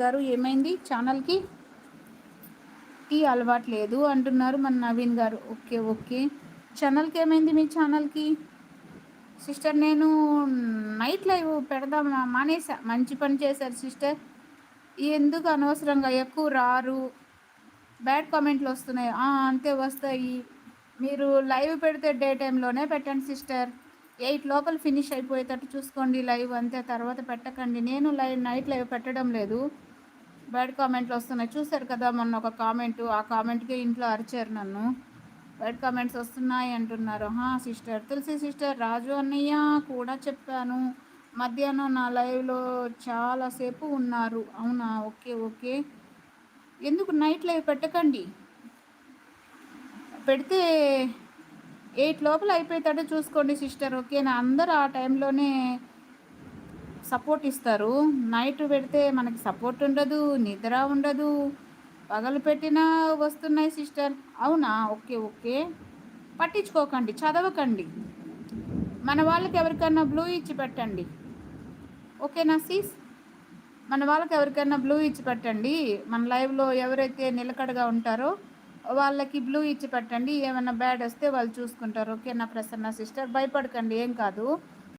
గారు ఏమైంది ఛానల్‌కి? టీ అలవాటు లేదు అంటున్నారు మన నవీన్ గారు. ఓకే. ఓకే. ఛానల్‌కి ఏమైంది మీ ఛానల్‌కి? సిస్టర్ నేను నైట్ లైవ్ పెడదాం మానేసా. మంచి పని చేశారు సిస్టర్. ఎందుకు అనవసరంగా ఎక్కువ రారు. బ్యాడ్ కామెంట్‌లొస్తున్నాయి. అంతే వస్తాయి. మీరు లైవ్ పెడితే డే టైమ్‌లోనే పెట్టండి సిస్టర్. 8 లోపల ఫినిష్ అయిపోయేటట్టు చూసుకోండి లైవ్ అంతే. తర్వాత పెట్టకండి. నేను నైట్ లైవ్ పెట్టడం లేదు. బ్యాడ్ కామెంట్లు వస్తున్నాయి. చూసారు కదా మొన్న ఒక కామెంటు. ఆ కామెంట్‌కే ఇంట్లో అరిచారు నన్ను. బ్యాడ్ కామెంట్స్ వస్తున్నాయి అంటున్నారు. సిస్టర్ తులసి సిస్టర్, రాజు అన్నయ్య కూడా చెప్పాను. మధ్యాహ్నం నా లైవ్‌లో చాలా సేపు ఉన్నారు. అవునా? ఓకే. ఓకే. ఎందుకు నైట్ లైవ్ పెట్టకండి. పెడితే 8 లోపల అయిపోయేటట్టు చూసుకోండి సిస్టర్. ఓకేనా? అందరూ ఆ టైంలోనే సపోర్ట్ ఇస్తారు. నైట్ పెడితే మనకి సపోర్ట్ ఉండదు, నిద్ర ఉండదు. పగలు పెట్టినా వస్తున్నాయి సిస్టర్. అవునా? ఓకే. ఓకే. పట్టించుకోకండి, చదవకండి. మన వాళ్ళకి ఎవరికన్నా బ్లూ ఇచ్చి పెట్టండి. ఓకేనా సీస్? మన వాళ్ళకి ఎవరికైనా బ్లూ ఇచ్చి పెట్టండి. మన లైవ్‌లో ఎవరైతే నిలకడగా ఉంటారో వాళ్ళకి బ్లూ ఇచ్చి పెట్టండి. ఏమన్నా బ్యాడ్ వస్తే వాళ్ళు చూసుకుంటారు. ఓకేనా ప్రసన్న సిస్టర్? భయపడకండి, ఏం కాదు.